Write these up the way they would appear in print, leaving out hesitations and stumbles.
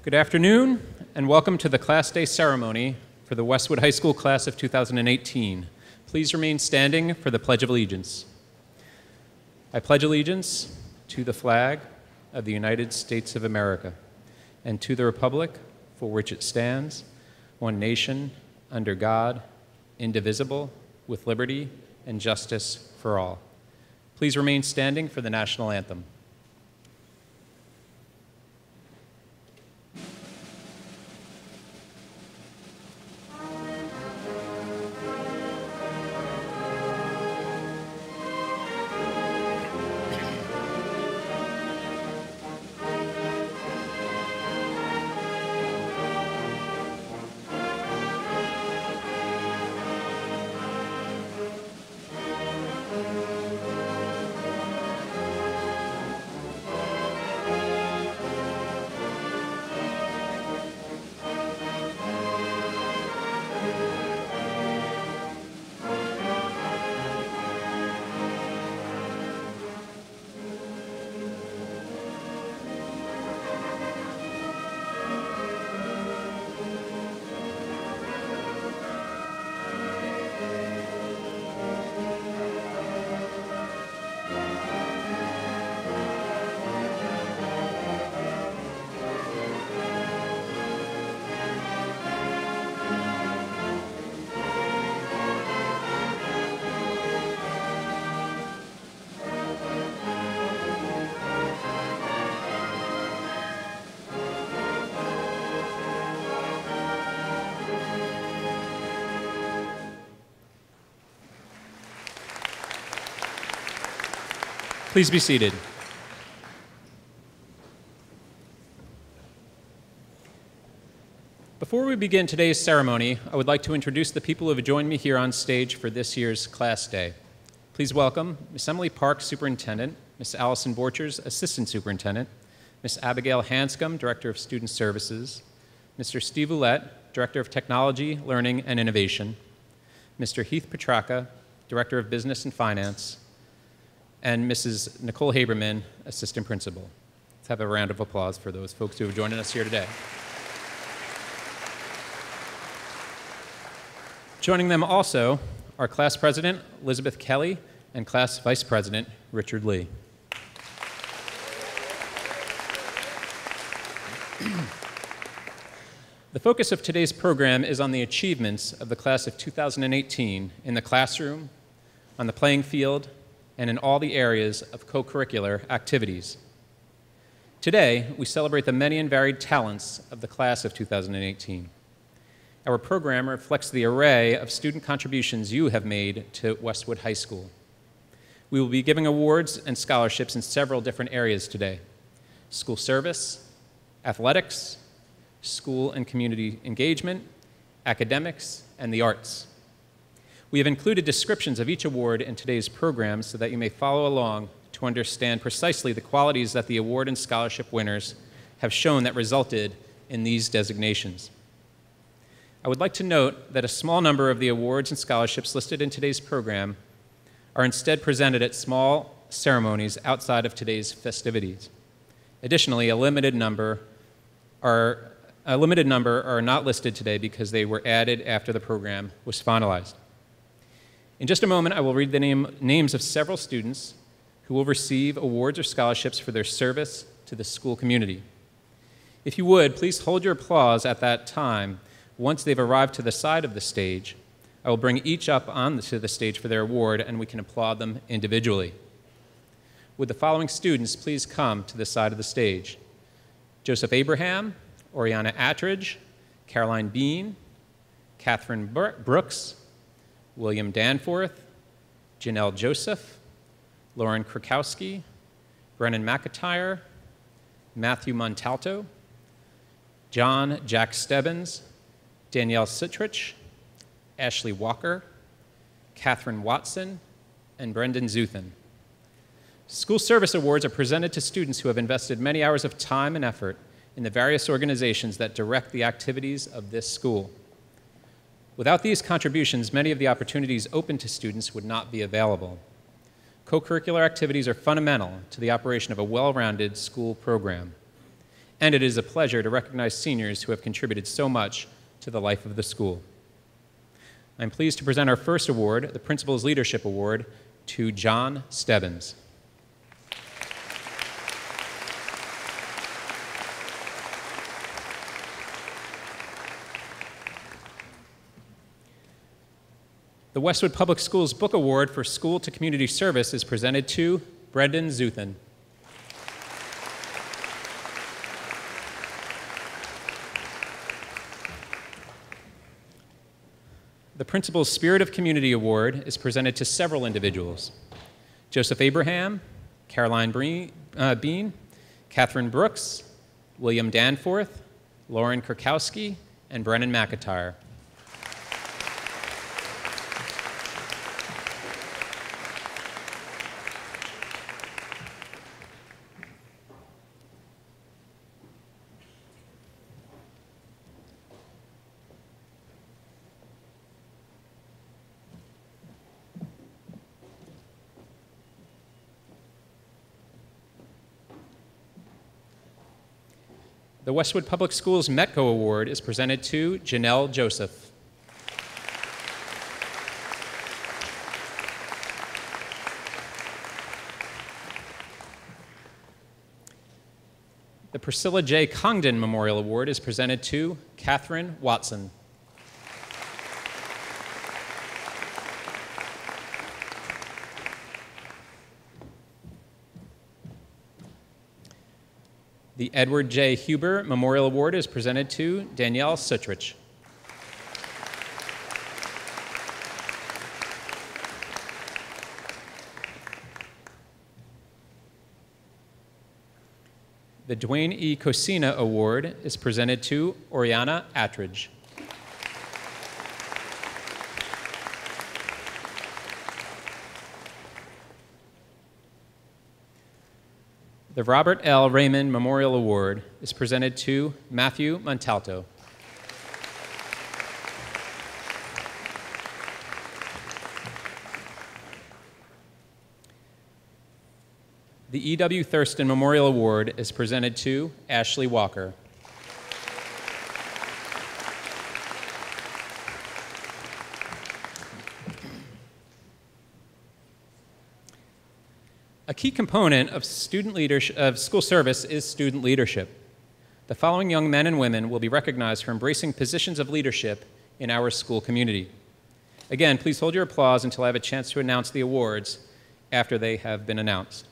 Good afternoon, and welcome to the Class Day ceremony for the Westwood High School class of 2018. Please remain standing for the Pledge of Allegiance. I pledge allegiance to the flag of the United States of America and to the republic for which it stands, one nation, under God, indivisible, with liberty and justice for all. Please remain standing for the national anthem. Please be seated. Before we begin today's ceremony, I would like to introduce the people who have joined me here on stage for this year's Class Day. Please welcome Ms. Emily Park, Superintendent, Ms. Allison Borchers, Assistant Superintendent, Ms. Abigail Hanscom, Director of Student Services, Mr. Steve Ouellette, Director of Technology, Learning, and Innovation, Mr. Heath Petraka, Director of Business and Finance, and Mrs. Nicole Haberman, Assistant Principal. Let's have a round of applause for those folks who have joined us here today. Joining them also are Class President Elizabeth Kelly and Class Vice President Richard Lee. The focus of today's program is on the achievements of the class of 2018 in the classroom, on the playing field, and in all the areas of co-curricular activities. Today, we celebrate the many and varied talents of the class of 2018. Our program reflects the array of student contributions you have made to Westwood High School. We will be giving awards and scholarships in several different areas today: school service, athletics, school and community engagement, academics, and the arts. We have included descriptions of each award in today's program so that you may follow along to understand precisely the qualities that the award and scholarship winners have shown that resulted in these designations. I would like to note that a small number of the awards and scholarships listed in today's program are instead presented at small ceremonies outside of today's festivities. Additionally, a limited number are not listed today because they were added after the program was finalized. In just a moment, I will read the names of several students who will receive awards or scholarships for their service to the school community. If you would, please hold your applause at that time. Once they've arrived to the side of the stage, I will bring each up onto the stage for their award, and we can applaud them individually. Would the following students please come to the side of the stage? Joseph Abraham, Oriana Attridge, Caroline Bean, Catherine Brooks, William Danforth, Janelle Joseph, Lauren Krakowski, Brennan McIntyre, Matthew Montalto, John Jack Stebbins, Danielle Sitrich, Ashley Walker, Catherine Watson, and Brendan Zuthan. School service awards are presented to students who have invested many hours of time and effort in the various organizations that direct the activities of this school. Without these contributions, many of the opportunities open to students would not be available. Co-curricular activities are fundamental to the operation of a well-rounded school program. and it is a pleasure to recognize seniors who have contributed so much to the life of the school. I'm pleased to present our first award, the Principal's Leadership Award, to John Stebbins. The Westwood Public Schools Book Award for School to Community Service is presented to Brendan Zuthan. The Principal's Spirit of Community Award is presented to several individuals: Joseph Abraham, Caroline Bean, Catherine Brooks, William Danforth, Lauren Kurkowski, and Brennan McIntyre. The Westwood Public Schools Metco Award is presented to Janelle Joseph. The Priscilla J. Congdon Memorial Award is presented to Catherine Watson. The Edward J. Huber Memorial Award is presented to Danielle Sutrich. The Dwayne E. Cosina Award is presented to Oriana Attridge. The Robert L. Raymond Memorial Award is presented to Matthew Montalto. The E.W. Thurston Memorial Award is presented to Ashley Walker. A key component of school service is student leadership. The following young men and women will be recognized for embracing positions of leadership in our school community. Again, please hold your applause until I have a chance to announce the awards after they have been announced.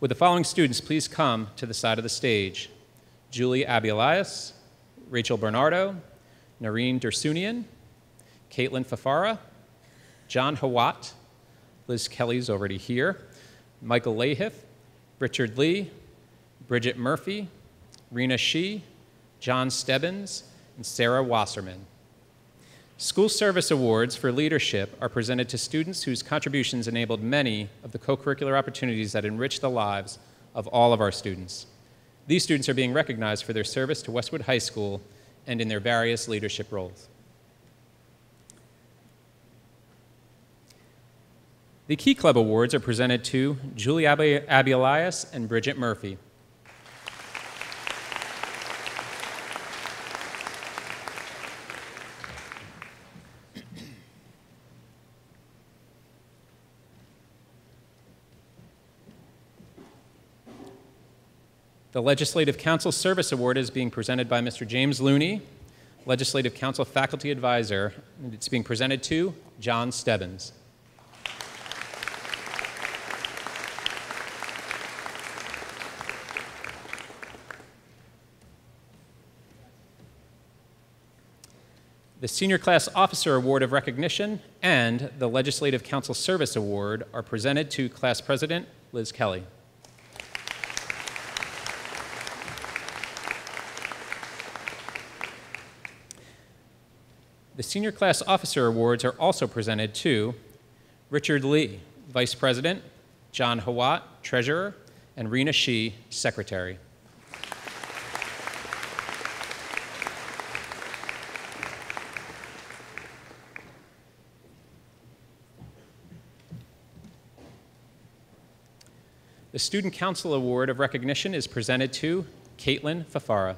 Would the following students please come to the side of the stage? Julie Abielias, Rachel Bernardo, Noreen Dersunian, Caitlin Fafara, John Hawat, Liz Kelly's already here, Michael Lahith, Richard Lee, Bridget Murphy, Rena Shee, John Stebbins, and Sarah Wasserman. School Service Awards for Leadership are presented to students whose contributions enabled many of the co-curricular opportunities that enrich the lives of all of our students. These students are being recognized for their service to Westwood High School and in their various leadership roles. The Key Club Awards are presented to Julie Abielias and Bridget Murphy. The Legislative Council Service Award is being presented by Mr. James Looney, Legislative Council Faculty Advisor, and it's being presented to John Stebbins. The Senior Class Officer Award of Recognition and the Legislative Council Service Award are presented to Class President Liz Kelly. The Senior Class Officer Awards are also presented to Richard Lee, Vice President, John Hawat, Treasurer, and Rena Shee, Secretary. The Student Council Award of Recognition is presented to Caitlin Fafara.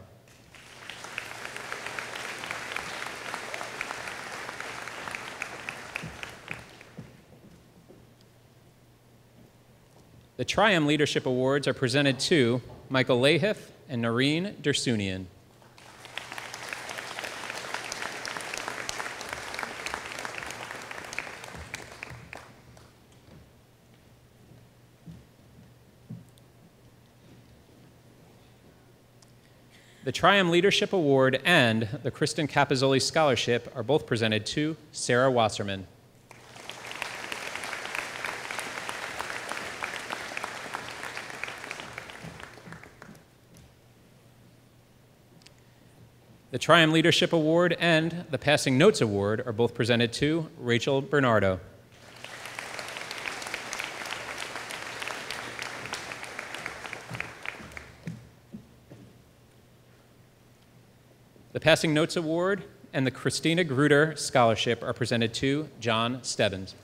The Triumph Leadership Awards are presented to Michael Lahiff and Noreen Dersunian. The Triumph Leadership Award and the Kristen Capizzoli Scholarship are both presented to Sarah Wasserman. The Triumph Leadership Award and the Passing Notes Award are both presented to Rachel Bernardo. The Passing Notes Award and the Christina Gruder Scholarship are presented to John Stebbins.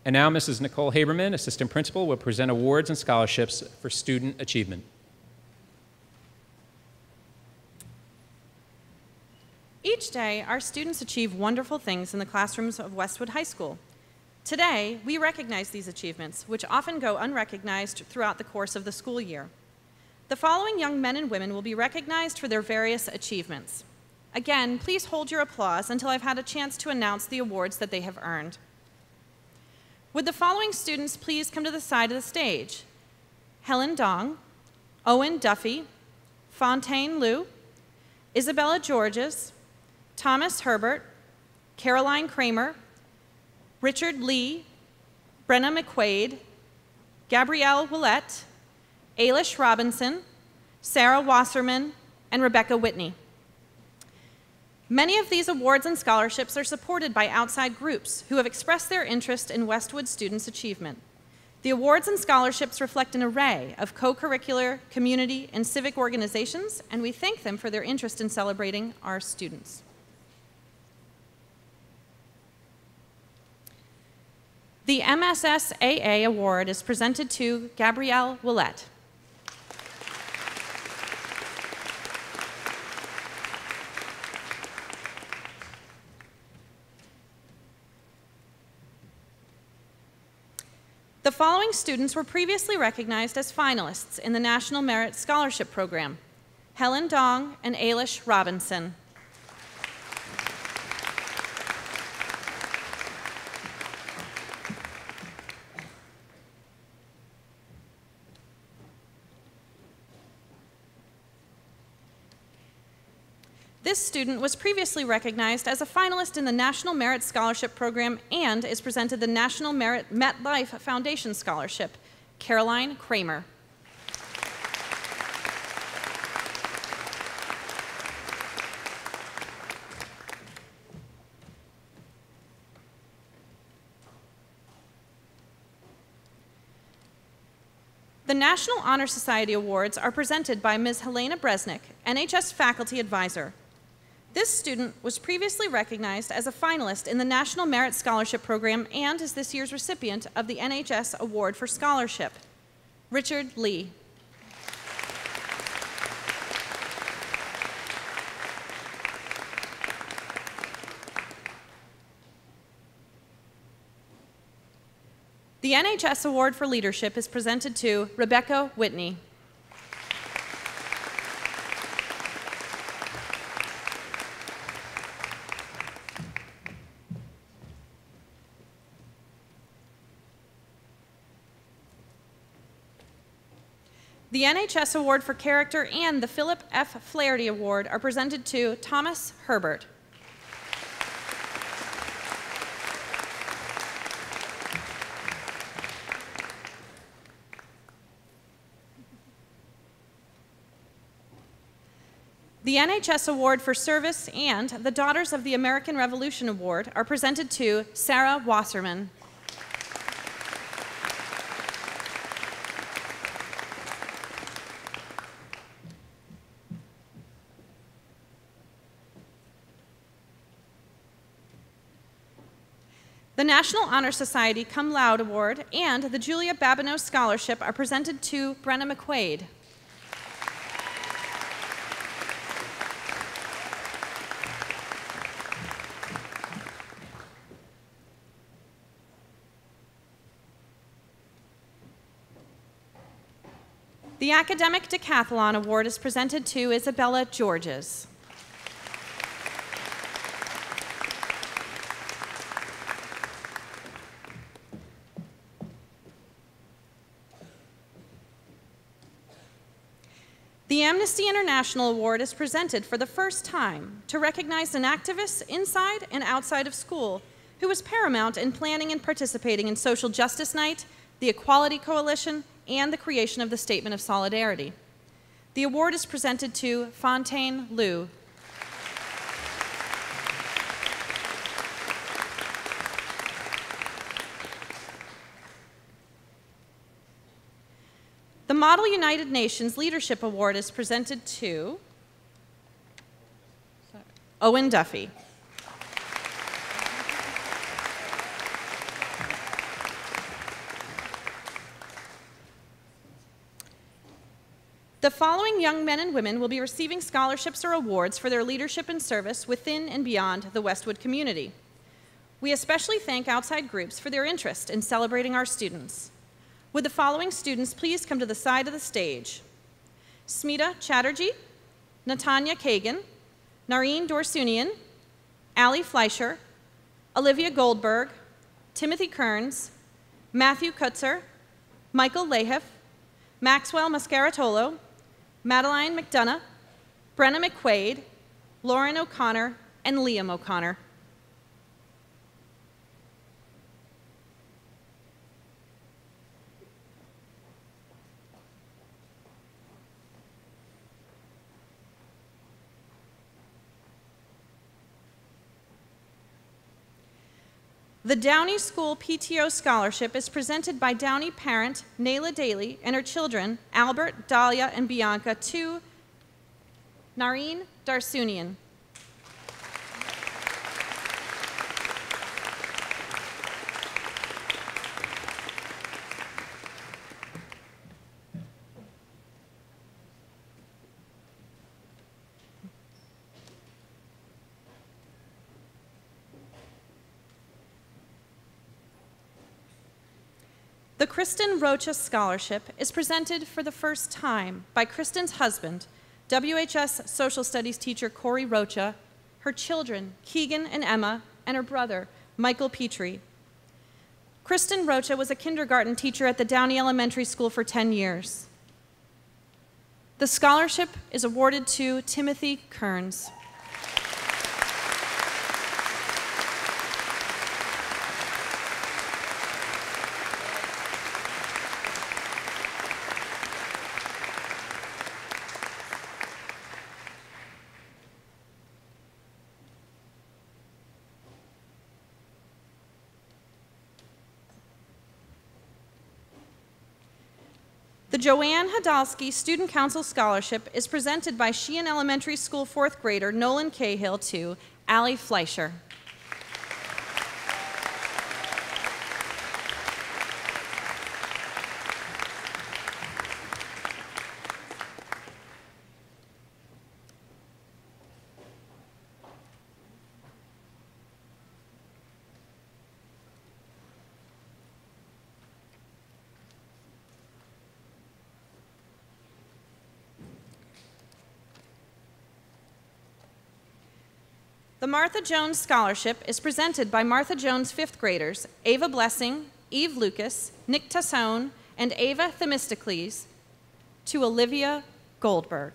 And now Mrs. Nicole Haberman, Assistant Principal, will present awards and scholarships for student achievement. Each day, our students achieve wonderful things in the classrooms of Westwood High School. Today, we recognize these achievements, which often go unrecognized throughout the course of the school year. The following young men and women will be recognized for their various achievements. Again, please hold your applause until I've had a chance to announce the awards that they have earned. Would the following students please come to the side of the stage? Helen Dong, Owen Duffy, Fontaine Liu, Isabella Georges, Thomas Herbert, Caroline Kramer, Richard Lee, Brenna McQuaid, Gabrielle Willette, Ailish Robinson, Sarah Wasserman, and Rebecca Whitney. Many of these awards and scholarships are supported by outside groups who have expressed their interest in Westwood students' achievement. The awards and scholarships reflect an array of co-curricular, community, and civic organizations, and we thank them for their interest in celebrating our students. The MSSAA Award is presented to Gabrielle Willette. The following students were previously recognized as finalists in the National Merit Scholarship Program: Helen Dong and Ailish Robinson. This student was previously recognized as a finalist in the National Merit Scholarship Program and is presented the National Merit MetLife Foundation Scholarship: Caroline Kramer. The National Honor Society Awards are presented by Ms. Helena Bresnick, NHS Faculty Advisor. This student was previously recognized as a finalist in the National Merit Scholarship Program and is this year's recipient of the NHS Award for Scholarship: Richard Lee. The NHS Award for Leadership is presented to Rebecca Whitney. The NHS Award for Character and the Philip F. Flaherty Award are presented to Thomas Herbert. The NHS Award for Service and the Daughters of the American Revolution Award are presented to Sarah Wasserman. The National Honor Society Cum Laude Award and the Julia Babineau Scholarship are presented to Brenna McQuaid. The Academic Decathlon Award is presented to Isabella Georges. The Amnesty International Award is presented for the first time to recognize an activist inside and outside of school who was paramount in planning and participating in Social Justice Night, the Equality Coalition, and the creation of the Statement of Solidarity. The award is presented to Fontaine Liu. The Model United Nations Leadership Award is presented to Owen Duffy. The following young men and women will be receiving scholarships or awards for their leadership and service within and beyond the Westwood community. We especially thank outside groups for their interest in celebrating our students. Would the following students please come to the side of the stage? Smita Chatterjee, Natanya Kagan, Nareen Dorsunian, Ali Fleischer, Olivia Goldberg, Timothy Kearns, Matthew Kutzer, Michael Lahiff, Maxwell Mascaratolo, Madeline McDonough, Brenna McQuaid, Lauren O'Connor, and Liam O'Connor. The Downey School PTO Scholarship is presented by Downey parent Nayla Daly and her children, Albert, Dahlia, and Bianca, to Nareen Darsunian. The Kristen Rocha Scholarship is presented for the first time by Kristen's husband, WHS Social Studies teacher Corey Rocha, her children, Keegan and Emma, and her brother, Michael Petrie. Kristen Rocha was a kindergarten teacher at the Downey Elementary School for 10 years. The scholarship is awarded to Timothy Kearns. The Joanne Hadalski Student Council Scholarship is presented by Sheehan Elementary School fourth grader Nolan Cahill to Allie Fleischer. The Martha Jones Scholarship is presented by Martha Jones fifth graders Ava Blessing, Eve Lucas, Nick Tassone, and Ava Themistocles to Olivia Goldberg.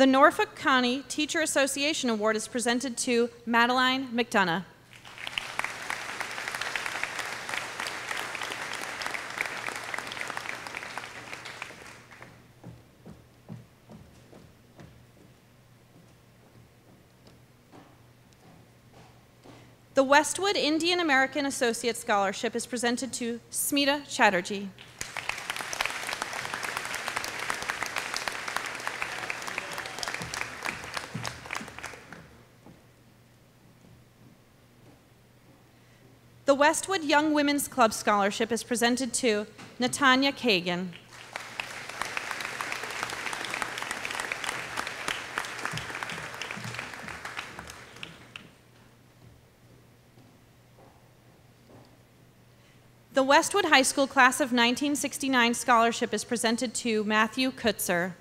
The Norfolk County Teacher Association Award is presented to Madeline McDonough. The Westwood Indian American Associate Scholarship is presented to Smita Chatterjee. The Westwood Young Women's Club Scholarship is presented to Natanya Kagan. The Westwood High School Class of 1969 Scholarship is presented to Matthew Kutzer.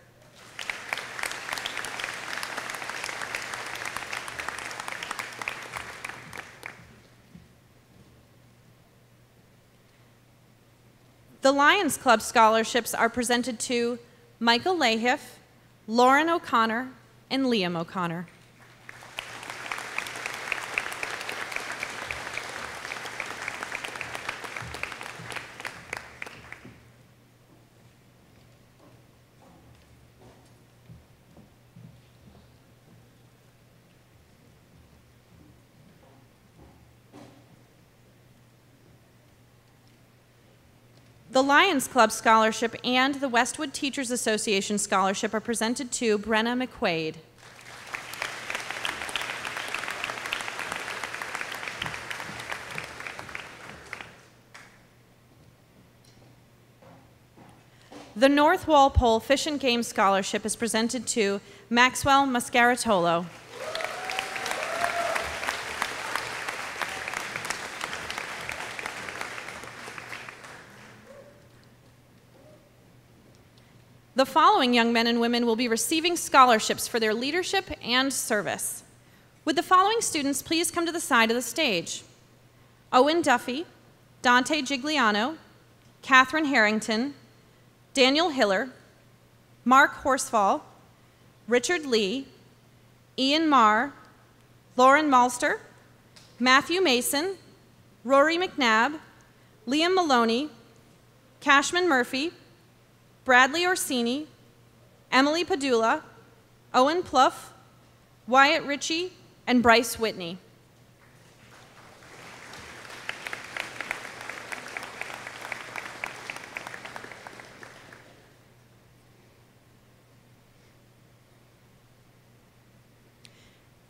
The Lions Club Scholarships are presented to Michael Lahiff, Lauren O'Connor, and Liam O'Connor. The Lions Club Scholarship and the Westwood Teachers Association Scholarship are presented to Brenna McQuaid. The North Walpole Fish and Game Scholarship is presented to Maxwell Mascaratolo. The following young men and women will be receiving scholarships for their leadership and service. Would the following students please come to the side of the stage? Owen Duffy, Dante Gigliano, Catherine Harrington, Daniel Hiller, Mark Horsfall, Richard Lee, Ian Marr, Lauren Malster, Matthew Mason, Rory McNabb, Liam Maloney, Cashman Murphy, Bradley Orsini, Emily Padula, Owen Pluff, Wyatt Ritchie, and Bryce Whitney.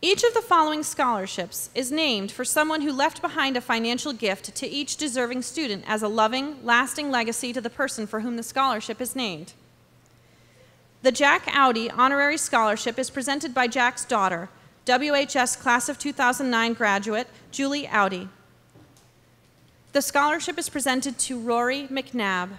Each of the following scholarships is named for someone who left behind a financial gift to each deserving student as a loving, lasting legacy to the person for whom the scholarship is named. The Jack Audi Honorary Scholarship is presented by Jack's daughter, WHS Class of 2009 graduate, Julie Audi. The scholarship is presented to Rory McNabb.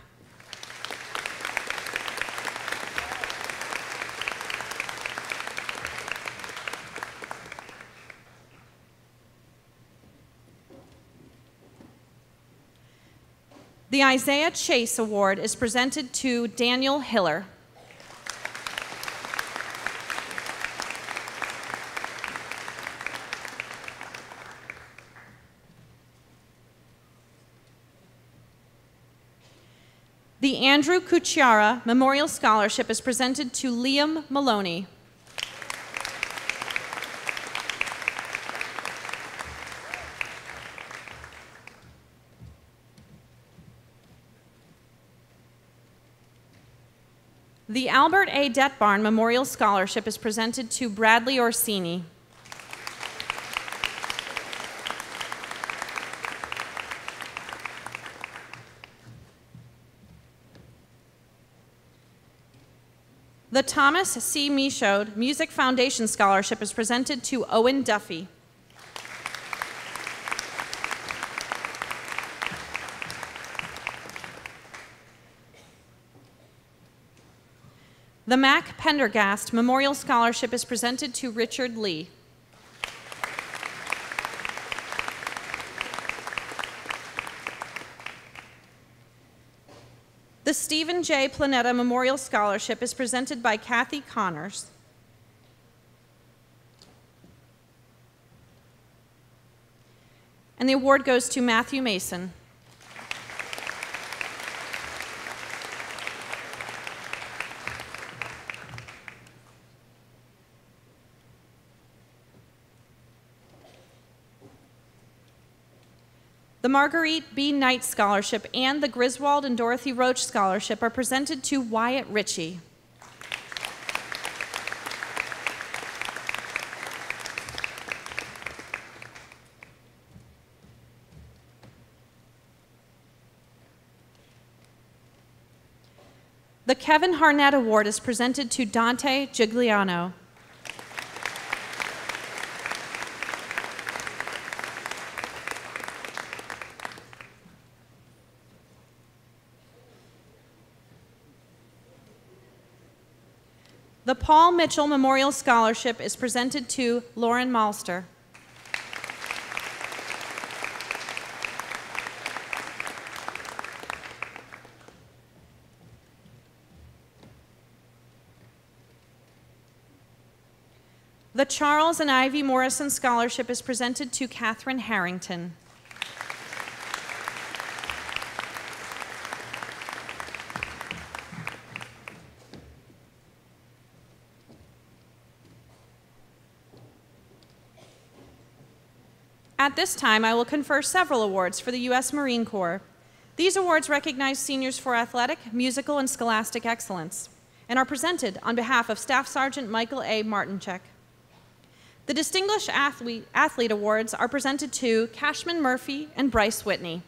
The Isaiah Chase Award is presented to Daniel Hiller. The Andrew Cucciara Memorial Scholarship is presented to Liam Maloney. The Albert A. Detbarn Memorial Scholarship is presented to Bradley Orsini. The Thomas C. Michaud Music Foundation Scholarship is presented to Owen Duffy. The Mac Pendergast Memorial Scholarship is presented to Richard Lee. The Stephen J. Planetta Memorial Scholarship is presented by Kathy Connors. And the award goes to Matthew Mason. The Marguerite B. Knight Scholarship and the Griswold and Dorothy Roach Scholarship are presented to Wyatt Ritchie. The Kevin Harnett Award is presented to Dante Giuliano. The Paul Mitchell Memorial Scholarship is presented to Lauren Malster. The Charles and Ivy Morrison Scholarship is presented to Catherine Harrington. At this time, I will confer several awards for the U.S. Marine Corps. These awards recognize seniors for athletic, musical, and scholastic excellence, and are presented on behalf of Staff Sergeant Michael A. Martinchek. The Distinguished Athlete Awards are presented to Cashman Murphy and Bryce Whitney.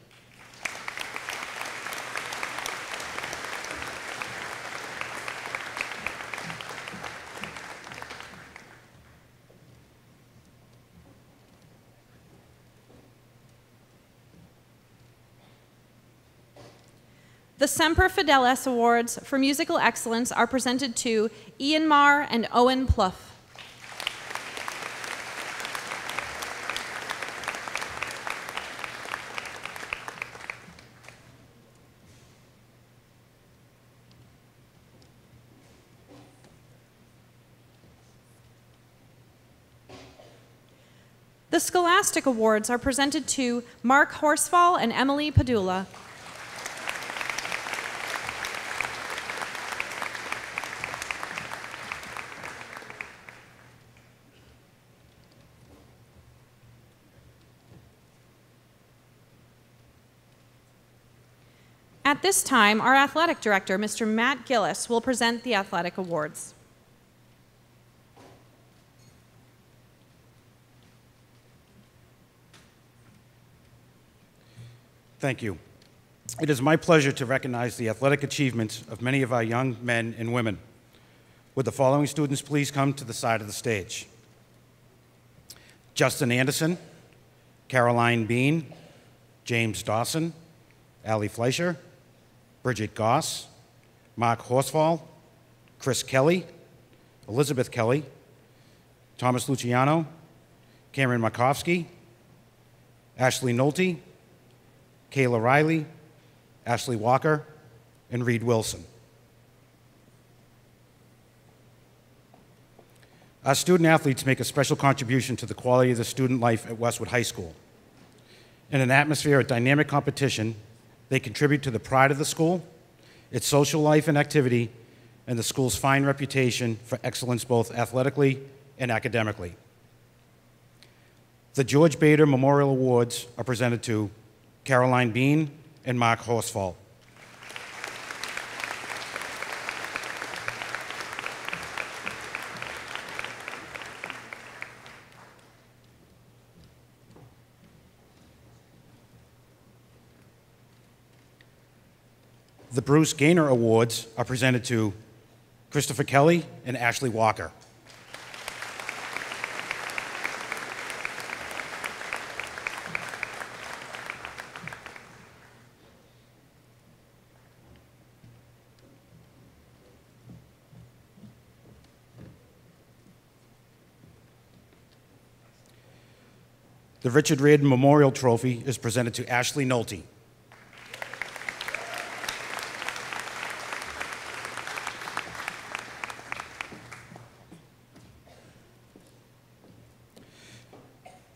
The Semper Fidelis Awards for Musical Excellence are presented to Ian Marr and Owen Plouffe. The Scholastic Awards are presented to Mark Horsfall and Emily Padula. At this time, our athletic director, Mr. Matt Gillis, will present the athletic awards. Thank you. It is my pleasure to recognize the athletic achievements of many of our young men and women. Would the following students please come to the side of the stage? Justin Anderson, Caroline Bean, James Dawson, Allie Fleischer, Bridget Goss, Mark Horsfall, Chris Kelly, Elizabeth Kelly, Thomas Luciano, Cameron Markovsky, Ashley Nolte, Kayla Riley, Ashley Walker, and Reed Wilson. Our student athletes make a special contribution to the quality of the student life at Westwood High School. In an atmosphere of dynamic competition, they contribute to the pride of the school, its social life and activity, and the school's fine reputation for excellence both athletically and academically. The George Bader Memorial Awards are presented to Caroline Bean and Mark Horsfall. The Bruce Gaynor Awards are presented to Christopher Kelly and Ashley Walker. The Richard Riordan Memorial Trophy is presented to Ashley Nolte.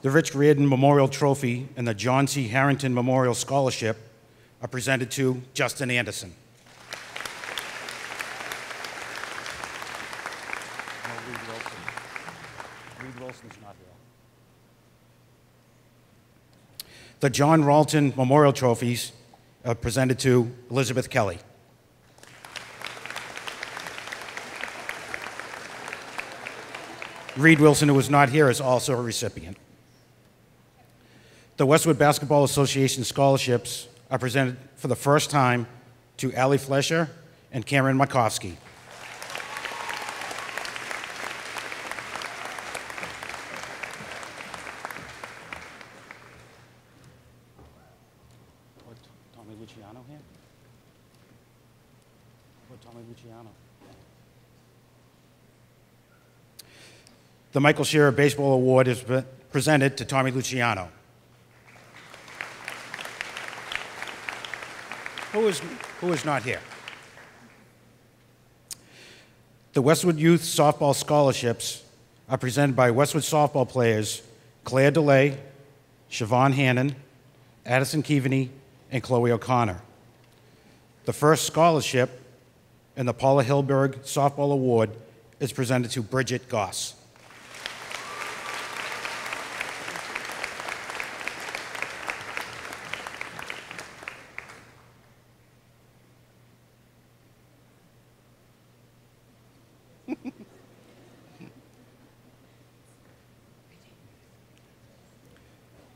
The Rich Riordan Memorial Trophy and the John C. Harrington Memorial Scholarship are presented to Justin Anderson. No, Reed Wilson. Reed Wilson's not here. The John Ralton Memorial Trophies are presented to Elizabeth Kelly. Reed Wilson, who is not here, is also a recipient. The Westwood Basketball Association scholarships are presented for the first time to Allie Flesher and Cameron Markovsky. Tommy Luciano here? Tommy Luciano. The Michael Shearer Baseball Award is presented to Tommy Luciano. Who is not here? The Westwood Youth Softball Scholarships are presented by Westwood softball players Claire DeLay, Siobhan Hannon, Addison Keaveney, and Chloe O'Connor. The first scholarship in the Paula Hilberg Softball Award is presented to Bridget Goss.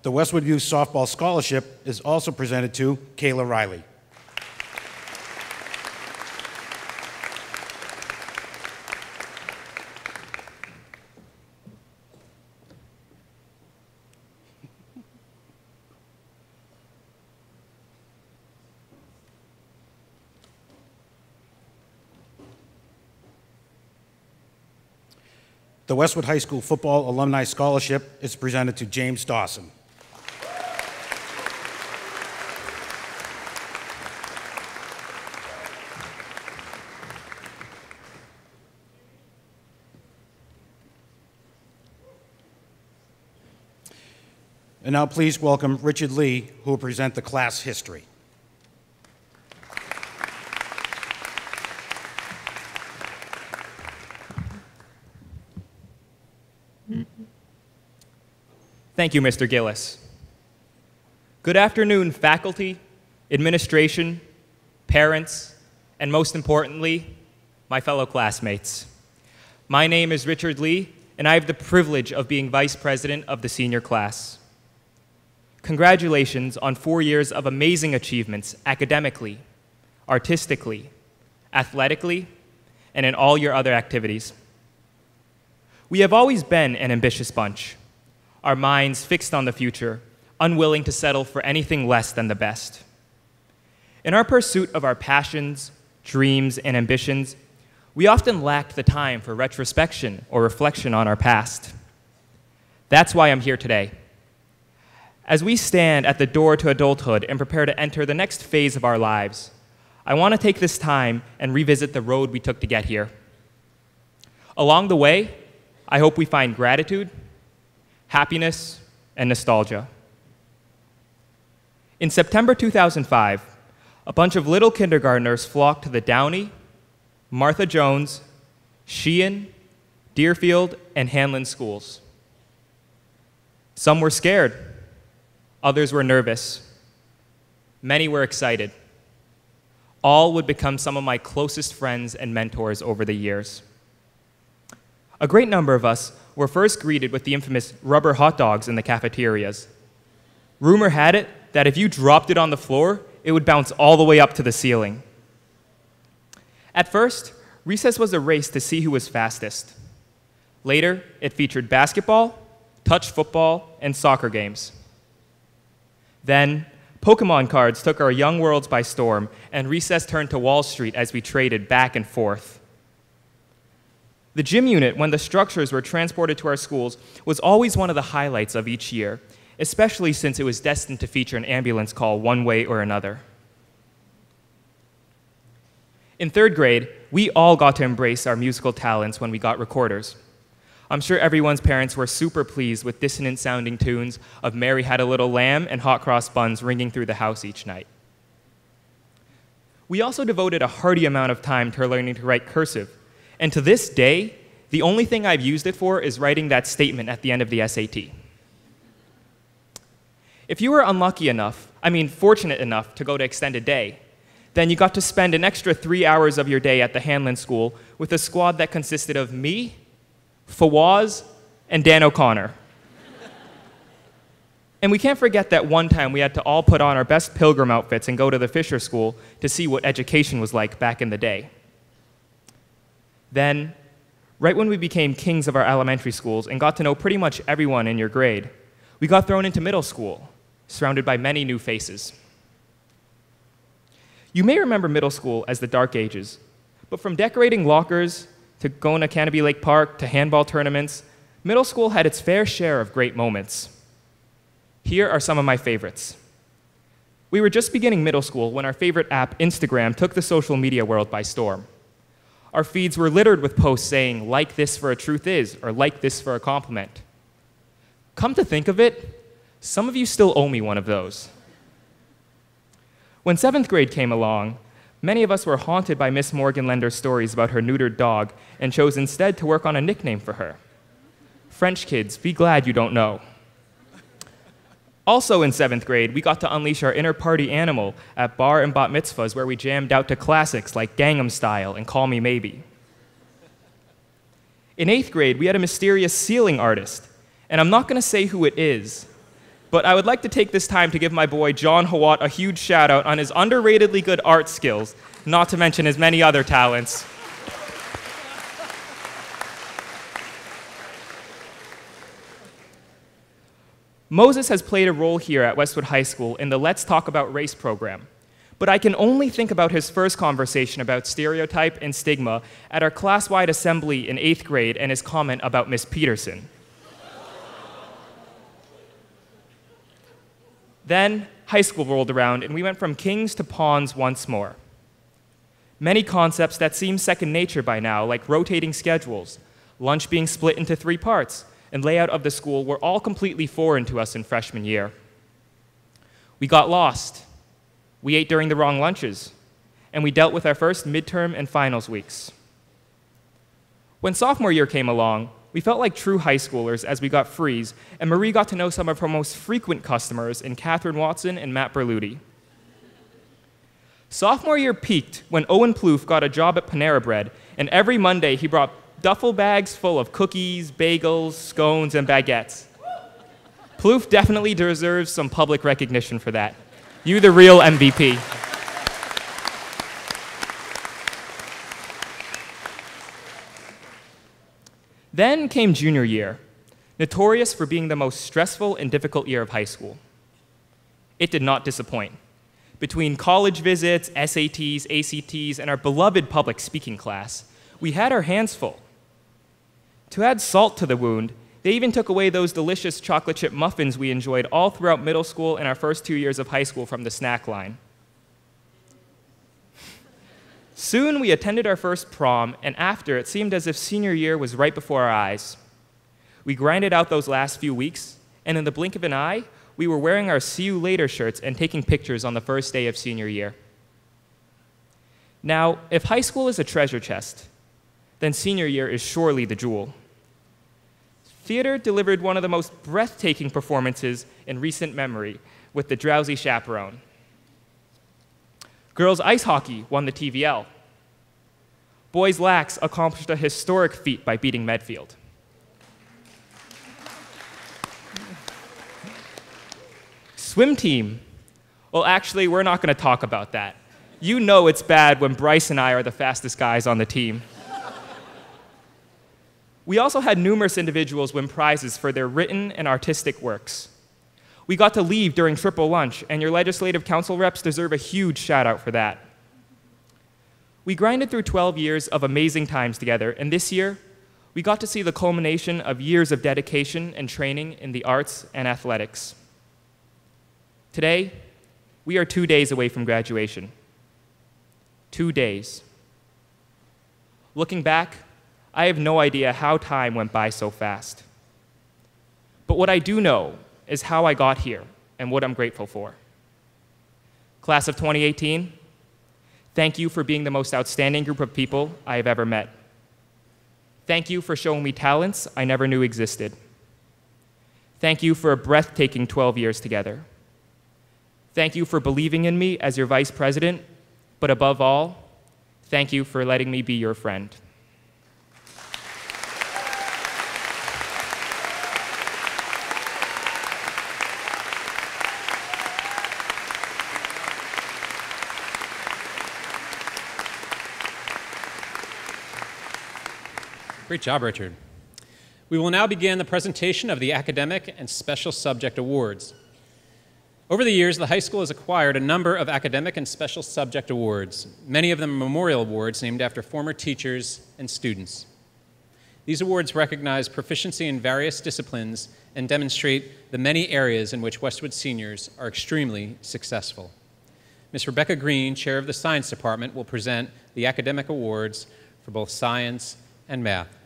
The Westwood Youth Softball Scholarship is also presented to Kayla Riley. The Westwood High School Football Alumni Scholarship is presented to James Dawson. And now please welcome Richard Lee, who will present the class history. Thank you, Mr. Gillis. Good afternoon, faculty, administration, parents, and most importantly, my fellow classmates. My name is Richard Lee, and I have the privilege of being vice president of the senior class. Congratulations on 4 years of amazing achievements academically, artistically, athletically, and in all your other activities. We have always been an ambitious bunch, our minds fixed on the future, unwilling to settle for anything less than the best. In our pursuit of our passions, dreams, and ambitions, we often lacked the time for retrospection or reflection on our past. That's why I'm here today. As we stand at the door to adulthood and prepare to enter the next phase of our lives, I want to take this time and revisit the road we took to get here. Along the way, I hope we find gratitude, happiness, and nostalgia. In September 2005, a bunch of little kindergartners flocked to the Downey, Martha Jones, Sheehan, Deerfield, and Hanlon schools. Some were scared. Others were nervous. Many were excited. All would become some of my closest friends and mentors over the years. A great number of us were first greeted with the infamous rubber hot dogs in the cafeterias. Rumor had it that if you dropped it on the floor, it would bounce all the way up to the ceiling. At first, recess was a race to see who was fastest. Later, it featured basketball, touch football, and soccer games. Then, Pokemon cards took our young worlds by storm, and recess turned to Wall Street as we traded back and forth. The gym unit, when the structures were transported to our schools, was always one of the highlights of each year, especially since it was destined to feature an ambulance call one way or another. In third grade, we all got to embrace our musical talents when we got recorders. I'm sure everyone's parents were super pleased with dissonant-sounding tunes of Mary Had a Little Lamb and Hot Cross Buns ringing through the house each night. We also devoted a hearty amount of time to learning to write cursive, and to this day, the only thing I've used it for is writing that statement at the end of the SAT. If you were fortunate enough to go to extended day, then you got to spend an extra 3 hours of your day at the Hanlon School with a squad that consisted of me, Fawaz, and Dan O'Connor. And we can't forget that one time we had to all put on our best pilgrim outfits and go to the Fisher School to see what education was like back in the day. Then, right when we became kings of our elementary schools and got to know pretty much everyone in your grade, we got thrown into middle school, surrounded by many new faces. You may remember middle school as the dark ages, but from decorating lockers to going to Canopy Lake Park to handball tournaments, middle school had its fair share of great moments. Here are some of my favorites. We were just beginning middle school when our favorite app, Instagram, took the social media world by storm. Our feeds were littered with posts saying, "Like this for a truth is," or "Like this for a compliment." Come to think of it, some of you still owe me one of those. When 7th grade came along, many of us were haunted by Miss Morgan Lender's stories about her neutered dog and chose instead to work on a nickname for her. French kids, be glad you don't know. Also in 7th grade, we got to unleash our inner party animal at bar and bat mitzvahs where we jammed out to classics like Gangnam Style and Call Me Maybe. In 8th grade, we had a mysterious ceiling artist, and I'm not going to say who it is, but I would like to take this time to give my boy John Hawat a huge shout out on his underratedly good art skills, not to mention his many other talents. Moses has played a role here at Westwood High School in the Let's Talk About Race program, but I can only think about his first conversation about stereotype and stigma at our class-wide assembly in 8th grade and his comment about Miss Peterson. Then, high school rolled around, and we went from kings to pawns once more. Many concepts that seem second nature by now, like rotating schedules, lunch being split into 3 parts, and layout of the school were all completely foreign to us in freshman year. We got lost, we ate during the wrong lunches, and we dealt with our first midterm and finals weeks. When sophomore year came along, we felt like true high schoolers as we got frees, and Marie got to know some of her most frequent customers in Catherine Watson and Matt Berluti. Sophomore year peaked when Owen Plouffe got a job at Panera Bread, and every Monday he brought duffel bags full of cookies, bagels, scones, and baguettes. Plouffe definitely deserves some public recognition for that. You the real MVP. Then came junior year, notorious for being the most stressful and difficult year of high school. It did not disappoint. Between college visits, SATs, ACTs, and our beloved public speaking class, we had our hands full. To add salt to the wound, they even took away those delicious chocolate chip muffins we enjoyed all throughout middle school and our first 2 years of high school from the snack line. Soon we attended our first prom, and after, it seemed as if senior year was right before our eyes. We grinded out those last few weeks, and in the blink of an eye, we were wearing our See You Later shirts and taking pictures on the first day of senior year. Now, if high school is a treasure chest, then senior year is surely the jewel. Theater delivered one of the most breathtaking performances in recent memory with The Drowsy Chaperone. Girls ice hockey won the TVL. Boys lax accomplished a historic feat by beating Medfield. Swim team. Well, actually, we're not going to talk about that. You know it's bad when Bryce and I are the fastest guys on the team. We also had numerous individuals win prizes for their written and artistic works. We got to leave during triple lunch, and your legislative council reps deserve a huge shout out for that. We grinded through 12 years of amazing times together, and this year, we got to see the culmination of years of dedication and training in the arts and athletics. Today, we are 2 days away from graduation. 2 days. Looking back, I have no idea how time went by so fast. But what I do know is how I got here and what I'm grateful for. Class of 2018, thank you for being the most outstanding group of people I have ever met. Thank you for showing me talents I never knew existed. Thank you for a breathtaking 12 years together. Thank you for believing in me as your vice president, but above all, thank you for letting me be your friend. Great job, Richard. We will now begin the presentation of the Academic and Special Subject Awards. Over the years, the high school has acquired a number of academic and special subject awards, many of them memorial awards named after former teachers and students. These awards recognize proficiency in various disciplines and demonstrate the many areas in which Westwood seniors are extremely successful. Ms. Rebecca Green, chair of the Science Department, will present the academic awards for both science and math.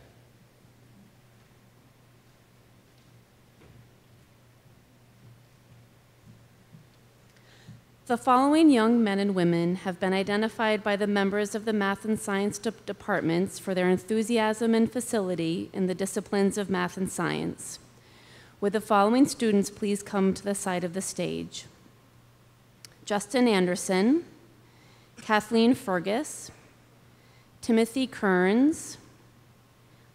The following young men and women have been identified by the members of the Math and Science departments for their enthusiasm and facility in the disciplines of math and science. Would the following students please come to the side of the stage? Justin Anderson, Kathleen Fergus, Timothy Kearns,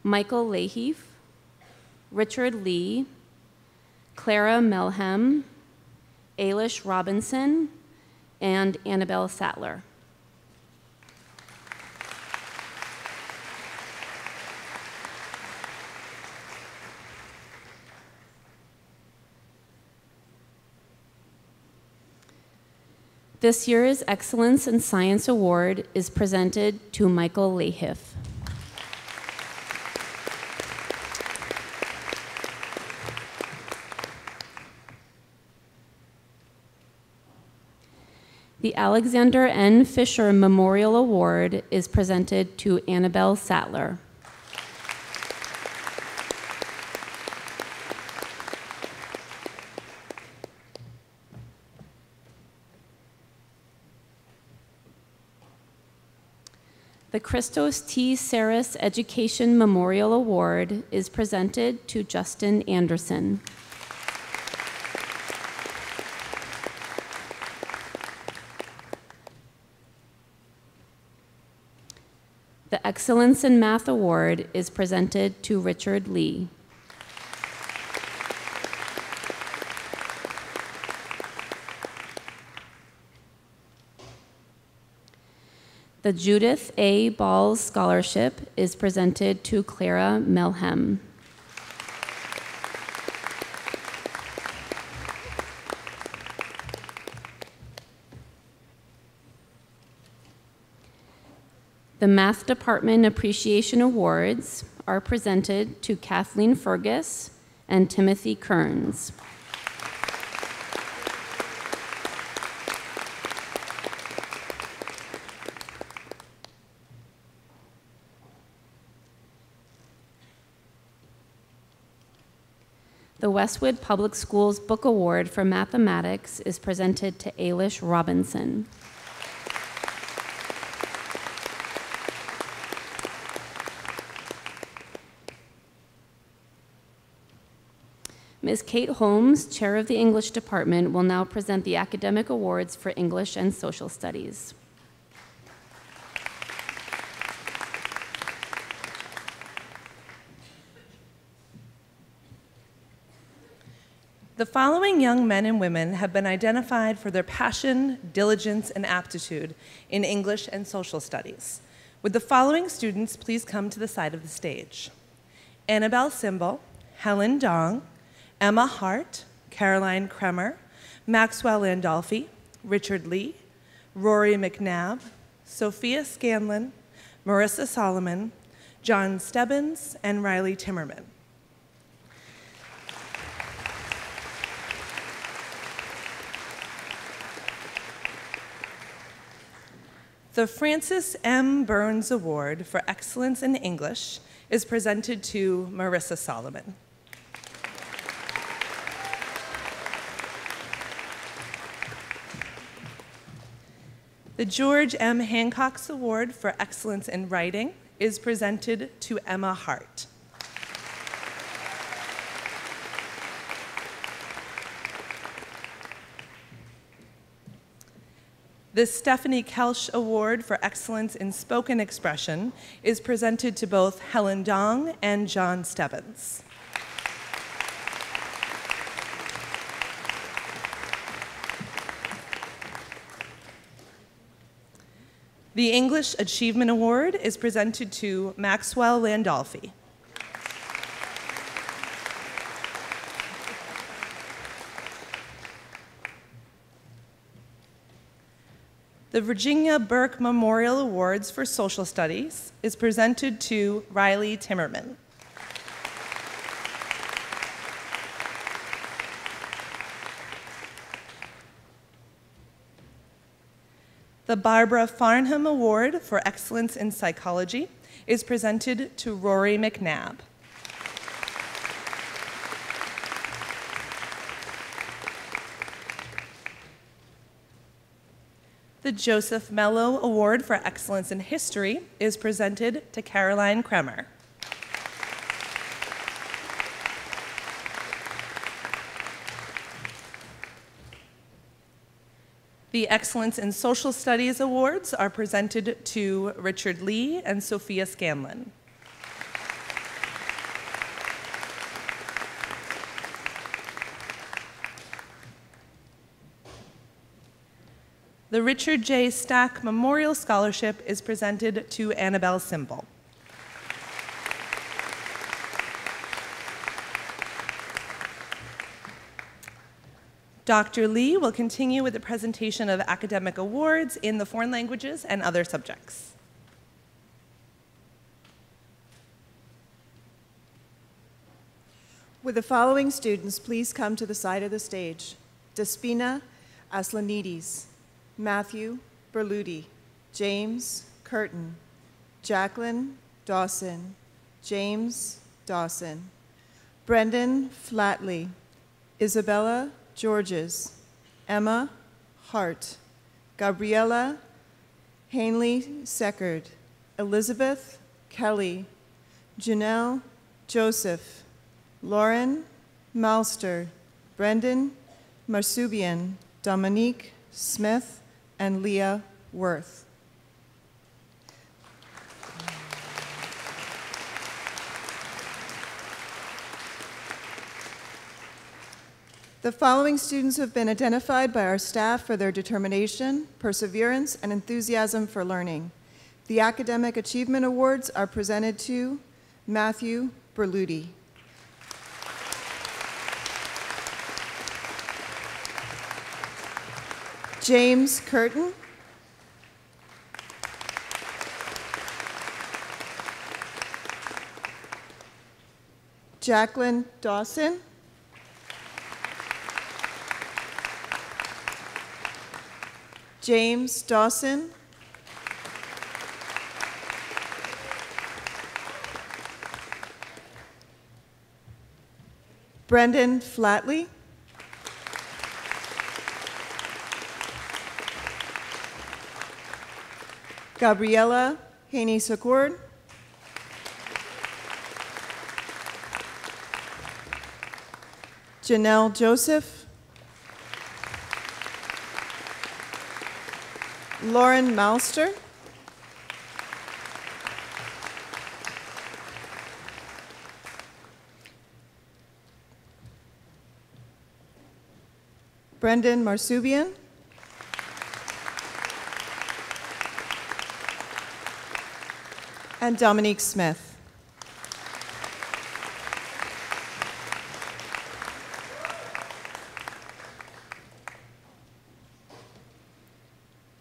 Michael Leaheaf, Richard Lee, Clara Melhem, Ailish Robinson, and Annabelle Sattler. This year's Excellence in Science Award is presented to Michael Leaheaf. The Alexander N. Fisher Memorial Award is presented to Annabelle Sattler. The Christos T. Saris Education Memorial Award is presented to Justin Anderson. The Excellence in Math Award is presented to Richard Lee. The Judith A. Balls Scholarship is presented to Clara Melhem. The Math Department Appreciation Awards are presented to Kathleen Fergus and Timothy Kearns. The Westwood Public Schools Book Award for Mathematics is presented to Ailish Robinson. Ms. Kate Holmes, chair of the English department, will now present the academic awards for English and Social Studies. The following young men and women have been identified for their passion, diligence, and aptitude in English and Social Studies. Would the following students please come to the side of the stage? Annabelle Simbal, Helen Dong, Emma Hart, Caroline Kremer, Maxwell Landolfi, Richard Lee, Rory McNabb, Sophia Scanlon, Marissa Solomon, John Stebbins, and Riley Timmerman. The Francis M. Burns Award for Excellence in English is presented to Marissa Solomon. The George M. Hancock's Award for Excellence in Writing is presented to Emma Hart. The Stephanie Kelsch Award for Excellence in Spoken Expression is presented to both Helen Dong and John Stebbins. The English Achievement Award is presented to Maxwell Landolfi. The Virginia Burke Memorial Awards for Social Studies is presented to Riley Timmerman. The Barbara Farnham Award for Excellence in Psychology is presented to Rory McNabb. The Joseph Mello Award for Excellence in History is presented to Caroline Kremer. The Excellence in Social Studies Awards are presented to Richard Lee and Sophia Scanlon. The Richard J. Stack Memorial Scholarship is presented to Annabelle Simple. Dr. Lee will continue with the presentation of academic awards in the foreign languages and other subjects. Would the following students please come to the side of the stage? Despina Aslanidis, Matthew Berluti, James Curtin, Jacqueline Dawson, James Dawson, Brendan Flatley, Isabella Georges, Emma Hart, Gabriella Hanley Seckard, Elizabeth Kelly, Janelle Joseph, Lauren Malster, Brendan Marsubian, Dominique Smith, and Leah Worth. The following students have been identified by our staff for their determination, perseverance, and enthusiasm for learning. The Academic Achievement Awards are presented to Matthew Berluti. James Curtin, Jacqueline Dawson, James Dawson, Brendan Flatley, Gabriella Haney-Secord, Janelle Joseph, Lauren Malster, Brendan Marsubian, and Dominique Smith.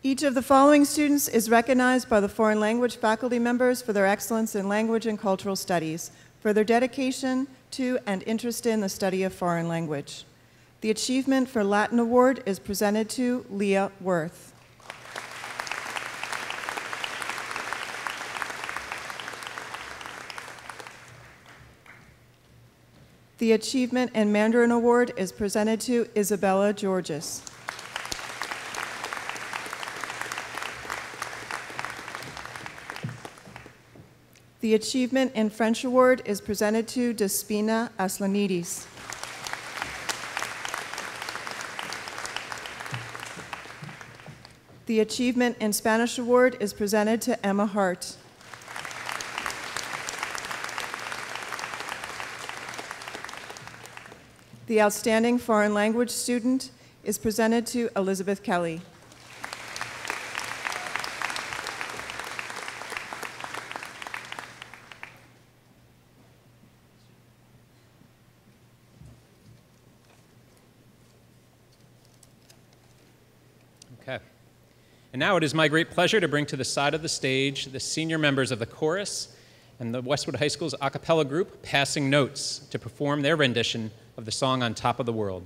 Each of the following students is recognized by the foreign language faculty members for their excellence in language and cultural studies, for their dedication to and interest in the study of foreign language. The Achievement for Latin Award is presented to Leah Worth. The Achievement in Mandarin Award is presented to Isabella Georges. The Achievement in French Award is presented to Despina Aslanidis. The Achievement in Spanish Award is presented to Emma Hart. The Outstanding Foreign Language Student is presented to Elizabeth Kelly. Okay. And now it is my great pleasure to bring to the side of the stage the senior members of the chorus and the Westwood High School's a cappella group, Passing Notes, to perform their rendition of the song On Top of the World.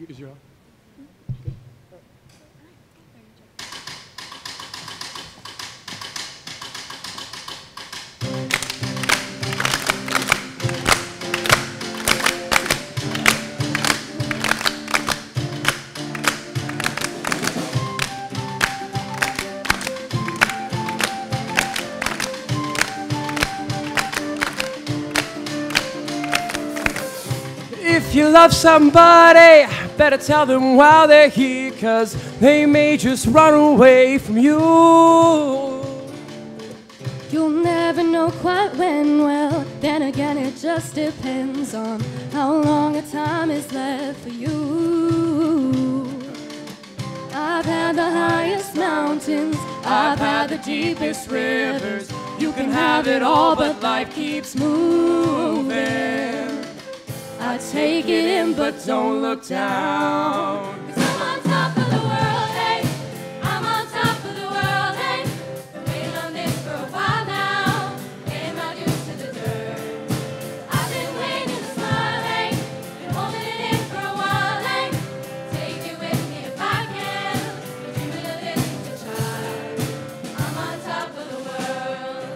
Is your If you love somebody, better tell them while they're here, 'cause they may just run away from you. You'll never know quite when, well, then again it just depends on how long a time is left for you. I've had the highest mountains, I've had the deepest rivers. You can have it all, but life keeps moving. I take it in, but don't look down. 'Cause I'm on top of the world, hey. I'm on top of the world, hey. Been waiting on this for a while now. Getting my dues to the dirt. I've been waiting to smile, hey. Been holding it in for a while, hey. Take it with me if I can. Been dreaming of this since a child. I'm on top of the world.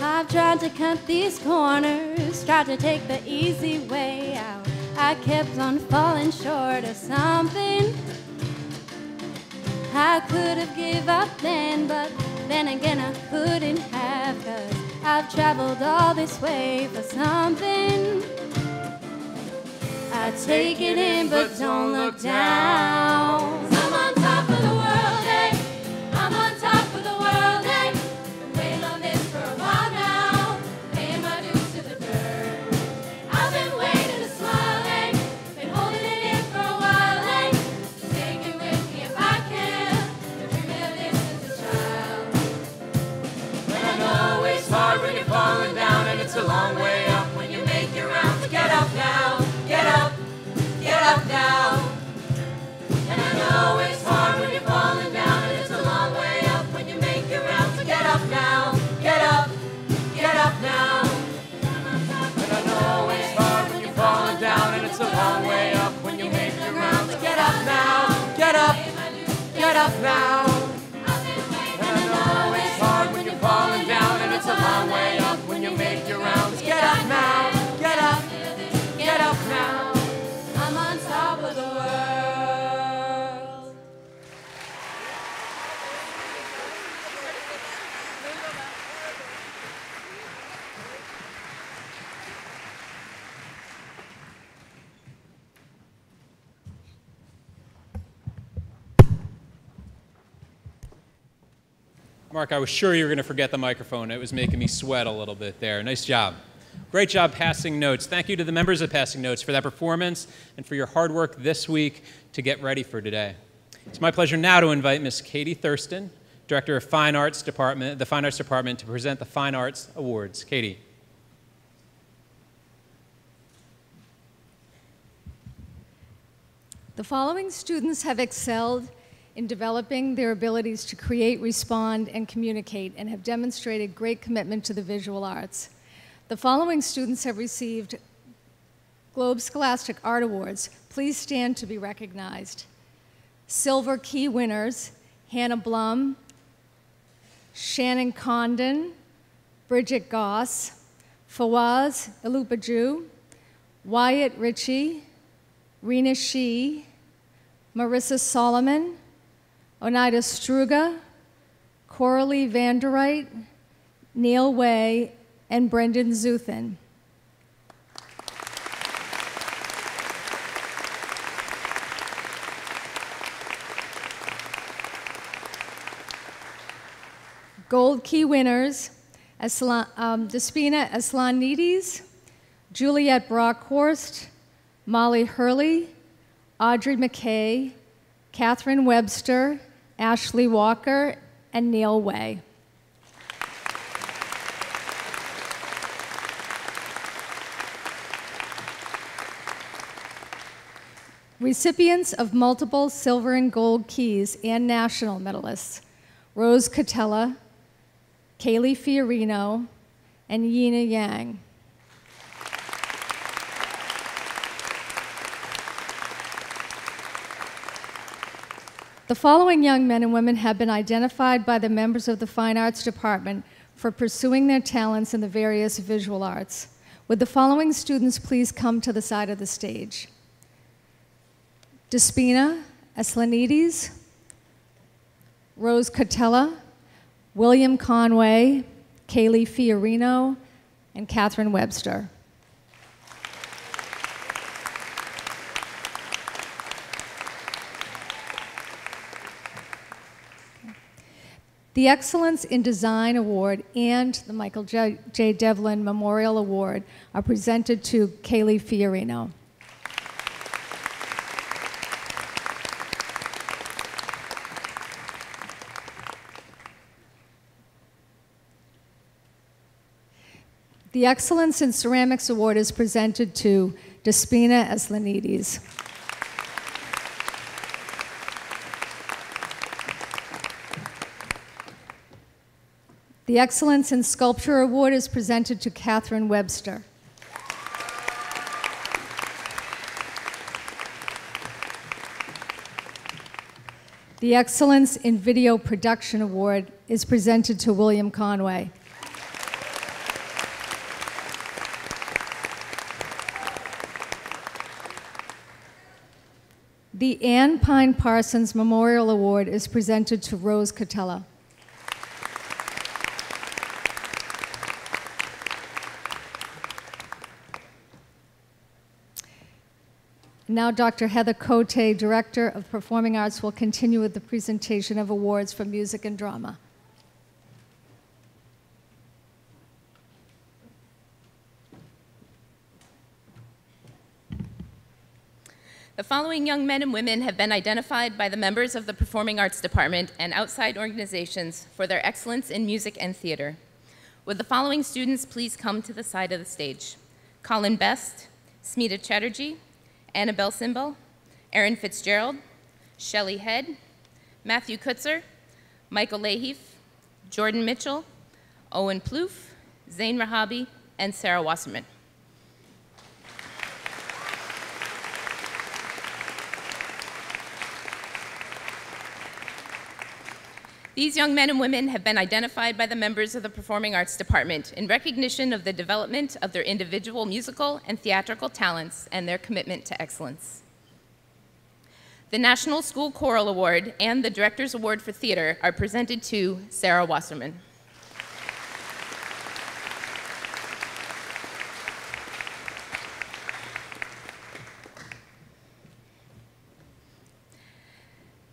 I've tried to cut these corners, tried to take the easy way out. I kept on falling short of something. I could have gave up then, but then again I couldn't have, 'cause I've traveled all this way for something. I take it in, but don't look down. 'Cause I'm on top of the world, hey. I'm on top of the world, hey. Been waiting on this for a while now. Paying my dues to the dirt. I've been waiting to smile, hey. Been holding it in for a while, hey. Take it with me if I can. Been dreaming of this since a child. And I know it's hard when you're falling down, and it's a long way up when you make your rounds. Get up now, get up now. And I know it's hard when you're falling down, and it's a long way up when you make your rounds. Get up now, get up now. And I know it's hard when you're falling down, and it's a long way up when you make your rounds. Get up now, get up now. And I know it's hard when you're falling down, and it's a long way up when you make your rounds. Get up now, get up now. I'm on top of the world. Mark, I was sure you were going to forget the microphone. It was making me sweat a little bit there. Nice job. Great job passing notes. Thank you to the members of Passing Notes for that performance and for your hard work this week to get ready for today. It's my pleasure now to invite Ms. Katie Thurston, Director of the Fine Arts Department, to present the Fine Arts Awards. Katie. The following students have excelled in developing their abilities to create, respond, and communicate, and have demonstrated great commitment to the visual arts. The following students have received Globe Scholastic Art Awards. Please stand to be recognized. Silver Key winners, Hannah Blum, Shannon Condon, Bridget Goss, Fawaz Ilupaju, Wyatt Ritchie, Rena Shee, Marissa Solomon, Oneida Struga, Coralie Vanderite, Neil Way, and Brendan Zuthin. Gold Key winners, Despina Aslanides, Juliet Brockhorst, Molly Hurley, Audrey McKay, Catherine Webster, Ashley Walker, and Neil Way. Recipients of multiple silver and gold keys and national medalists, Rose Catella, Kaylee Fiorino, and Yina Yang. The following young men and women have been identified by the members of the Fine Arts Department for pursuing their talents in the various visual arts. Would the following students please come to the side of the stage? Despina Aslanides, Rose Catella, William Conway, Kaylee Fiorino, and Catherine Webster. The Excellence in Design Award and the Michael J. Devlin Memorial Award are presented to Kaylee Fiorino. The Excellence in Ceramics Award is presented to Despina Aslanides. The Excellence in Sculpture Award is presented to Catherine Webster. The Excellence in Video Production Award is presented to William Conway. The Ann Pine Parsons Memorial Award is presented to Rose Catella. Now Dr. Heather Cote, Director of Performing Arts, will continue with the presentation of awards for music and drama. The following young men and women have been identified by the members of the Performing Arts Department and outside organizations for their excellence in music and theater. Would the following students please come to the side of the stage? Colin Best, Smita Chatterjee, Annabelle Simbal, Erin Fitzgerald, Shelley Head, Matthew Kutzer, Michael Laheef, Jordan Mitchell, Owen Plouffe, Zain Rahabi, and Sarah Wasserman. These young men and women have been identified by the members of the Performing Arts Department in recognition of the development of their individual musical and theatrical talents and their commitment to excellence. The National School Choral Award and the Director's Award for Theater are presented to Sarah Wasserman.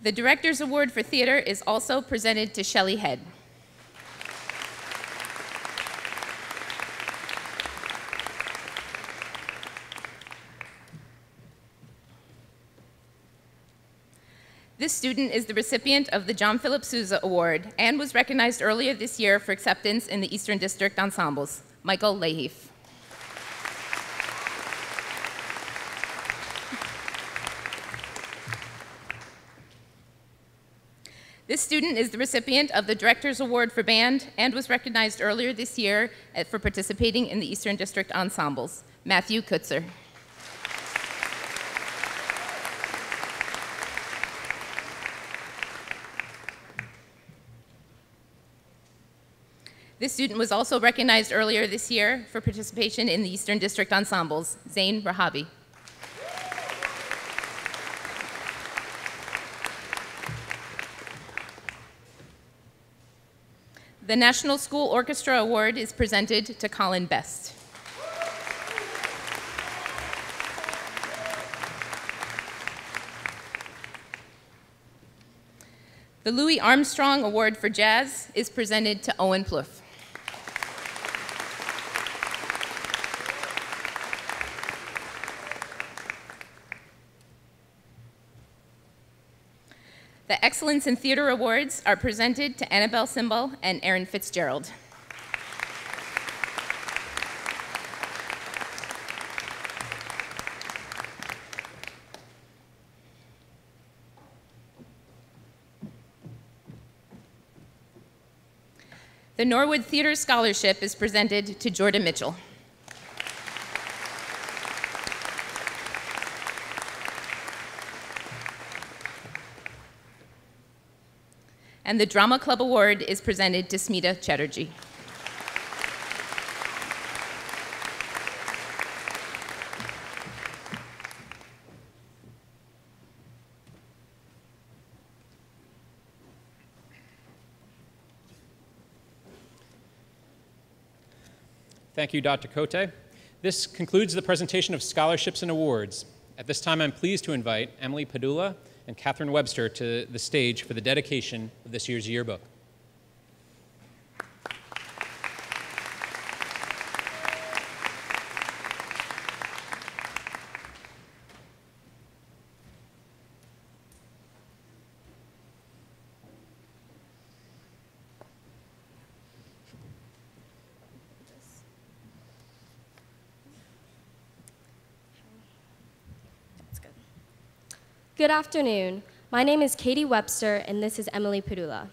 The Director's Award for Theater is also presented to Shelley Head. This student is the recipient of the John Philip Sousa Award and was recognized earlier this year for acceptance in the Eastern District Ensembles. Michael Leaheaf. This student is the recipient of the Director's Award for Band and was recognized earlier this year for participating in the Eastern District Ensembles. Matthew Kutzer. This student was also recognized earlier this year for participation in the Eastern District Ensembles. Zain Rahabi. The National School Orchestra Award is presented to Colin Best. The Louis Armstrong Award for Jazz is presented to Owen Plouffe. The Excellence in Theater Awards are presented to Annabelle Simbal and Erin Fitzgerald. The Norwood Theater Scholarship is presented to Jordan Mitchell. And the Drama Club Award is presented to Smita Chatterjee. Thank you, Dr. Cote. This concludes the presentation of scholarships and awards. At this time, I'm pleased to invite Emily Padula and Catherine Webster to the stage for the dedication of this year's yearbook. Good afternoon. My name is Katie Webster, and this is Emily Padula.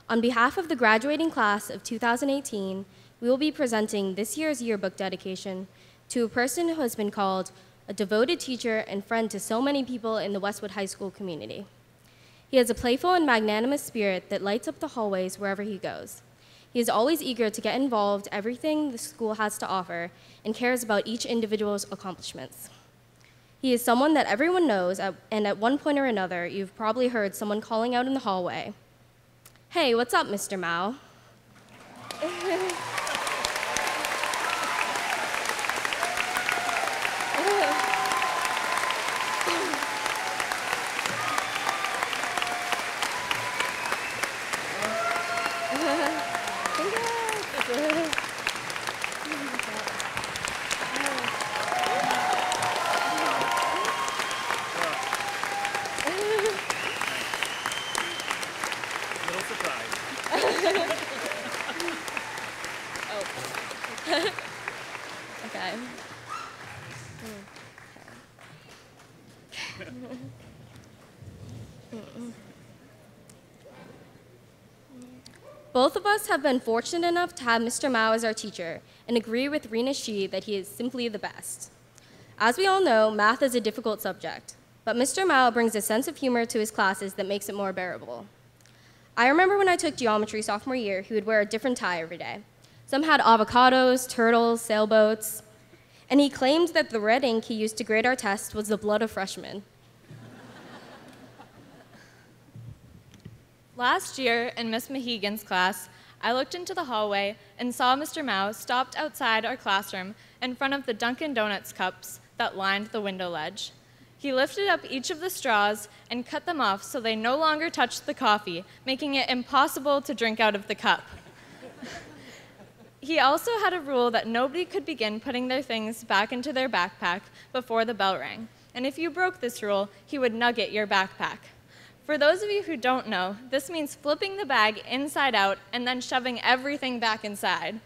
On behalf of the graduating class of 2018, we will be presenting this year's yearbook dedication to a person who has been called a devoted teacher and friend to so many people in the Westwood High School community. He has a playful and magnanimous spirit that lights up the hallways wherever he goes. He is always eager to get involved in everything the school has to offer and cares about each individual's accomplishments. He is someone that everyone knows, and at one point or another, you've probably heard someone calling out in the hallway, "Hey, what's up, Mr. Mao?" Both of us have been fortunate enough to have Mr. Mao as our teacher and agree with Rena Shi that he is simply the best. As we all know, math is a difficult subject, but Mr. Mao brings a sense of humor to his classes that makes it more bearable. I remember when I took geometry sophomore year, he would wear a different tie every day. Some had avocados, turtles, sailboats, and he claimed that the red ink he used to grade our tests was the blood of freshmen. Last year, in Miss Mahegan's class, I looked into the hallway and saw Mr. Mao stopped outside our classroom in front of the Dunkin' Donuts cups that lined the window ledge. He lifted up each of the straws and cut them off so they no longer touched the coffee, making it impossible to drink out of the cup. He also had a rule that nobody could begin putting their things back into their backpack before the bell rang, and if you broke this rule, he would nugget your backpack. For those of you who don't know, this means flipping the bag inside out and then shoving everything back inside.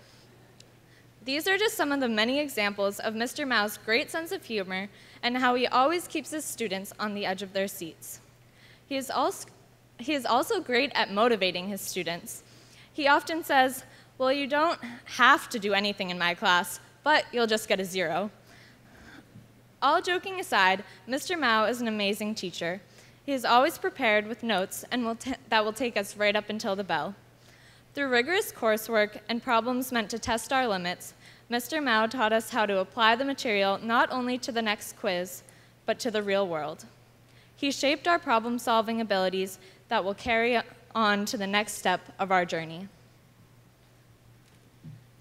These are just some of the many examples of Mr. Mao's great sense of humor and how he always keeps his students on the edge of their seats. He is also great at motivating his students. He often says, "Well, you don't have to do anything in my class, but you'll just get a 0. All joking aside, Mr. Mao is an amazing teacher. He is always prepared with notes that will take us right up until the bell. Through rigorous coursework and problems meant to test our limits, Mr. Mao taught us how to apply the material not only to the next quiz, but to the real world. He shaped our problem-solving abilities that will carry on to the next step of our journey."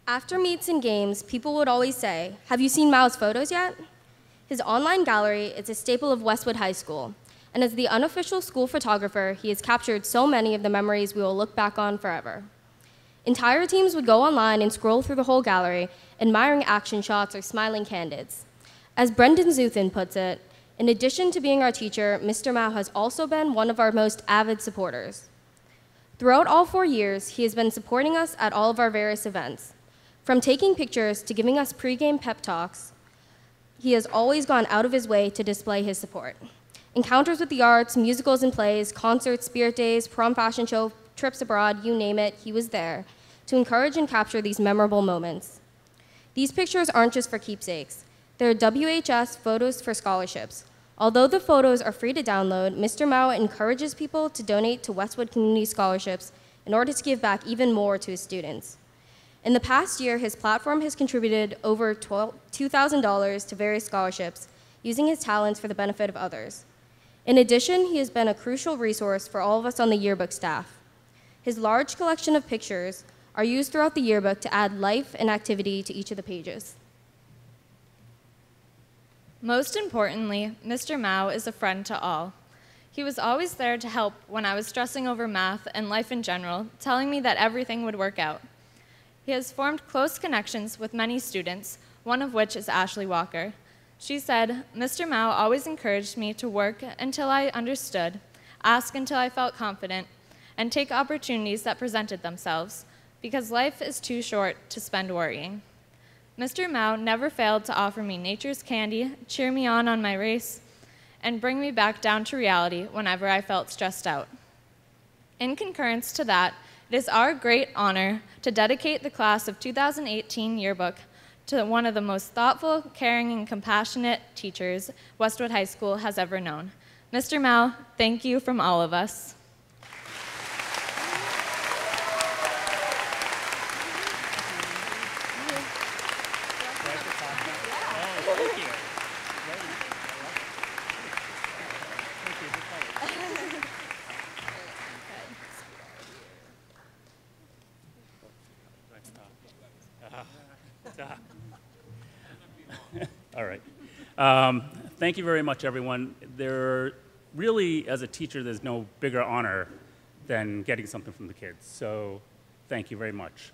After meets and games, people would always say, "Have you seen Mao's photos yet?" His online gallery is a staple of Westwood High School, and as the unofficial school photographer, he has captured so many of the memories we will look back on forever. Entire teams would go online and scroll through the whole gallery, admiring action shots or smiling candids. As Brendan Zuthin puts it, in addition to being our teacher, Mr. Mao has also been one of our most avid supporters. Throughout all 4 years, he has been supporting us at all of our various events. From taking pictures to giving us pregame pep talks, he has always gone out of his way to display his support. Encounters with the arts, musicals and plays, concerts, spirit days, prom fashion show, trips abroad, you name it, he was there to encourage and capture these memorable moments. These pictures aren't just for keepsakes. They're WHS photos for scholarships. Although the photos are free to download, Mr. Mao encourages people to donate to Westwood Community Scholarships in order to give back even more to his students. In the past year, his platform has contributed over $2,000 to various scholarships, using his talents for the benefit of others. In addition, he has been a crucial resource for all of us on the yearbook staff. His large collection of pictures are used throughout the yearbook to add life and activity to each of the pages. Most importantly, Mr. Mao is a friend to all. He was always there to help when I was stressing over math and life in general, telling me that everything would work out. He has formed close connections with many students, one of which is Ashley Walker. She said, "Mr. Mao always encouraged me to work until I understood, ask until I felt confident, and take opportunities that presented themselves, because life is too short to spend worrying." Mr. Mao never failed to offer me nature's candy, cheer me on my race, and bring me back down to reality whenever I felt stressed out. In concurrence to that, it is our great honor to dedicate the class of 2018 yearbook to one of the most thoughtful, caring, and compassionate teachers Westwood High School has ever known. Mr. Mao, thank you from all of us. All right. Thank you very much, everyone. There really, as a teacher, there's no bigger honor than getting something from the kids. So thank you very much.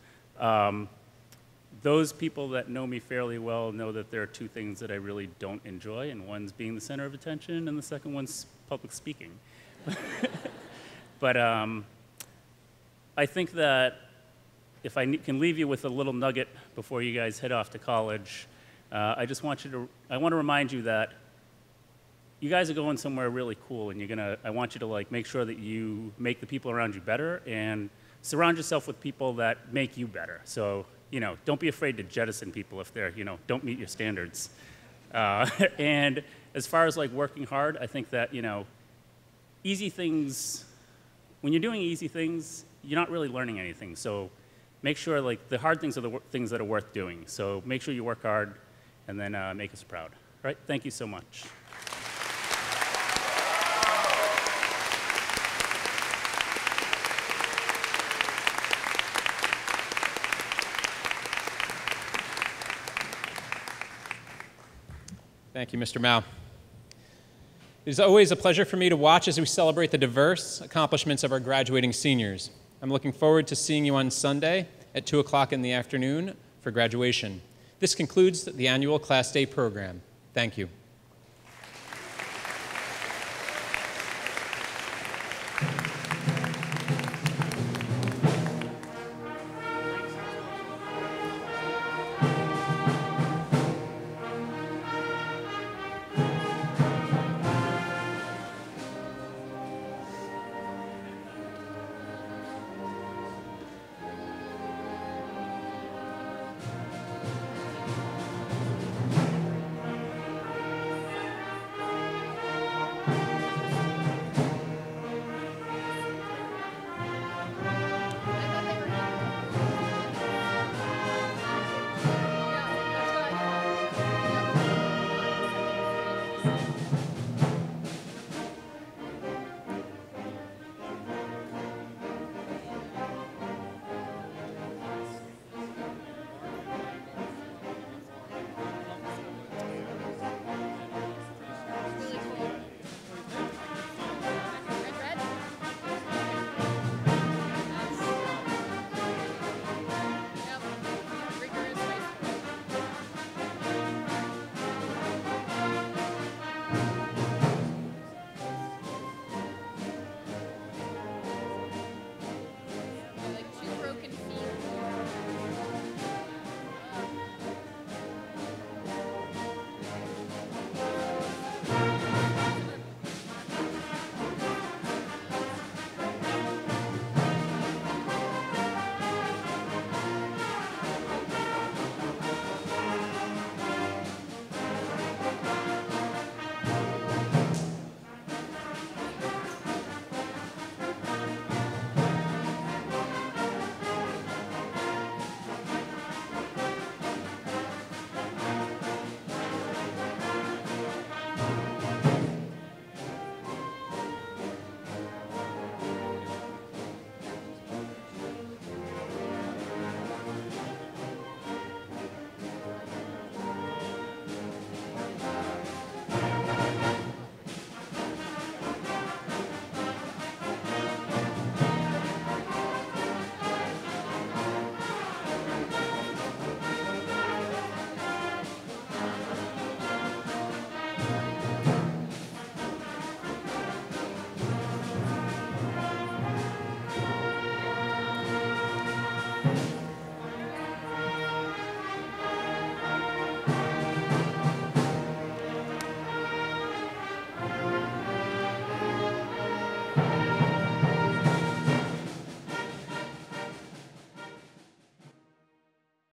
Those people that know me fairly well know that there are two things that I really don't enjoy, and one's being the center of attention, and the second one's public speaking. But I think that if I can leave you with a little nugget before you guys head off to college, I want to remind you that you guys are going somewhere really cool, and I want you to make sure that you make the people around you better and surround yourself with people that make you better. So, don't be afraid to jettison people if they're, don't meet your standards. And as far as working hard, I think that, easy things, when you're doing easy things, you're not really learning anything. So make sure the hard things are the things that are worth doing. So make sure you work hard and then make us proud. All right, thank you so much. Thank you, Mr. Mao. It is always a pleasure for me to watch as we celebrate the diverse accomplishments of our graduating seniors. I'm looking forward to seeing you on Sunday at 2 o'clock in the afternoon for graduation. This concludes the annual Class Day program. Thank you.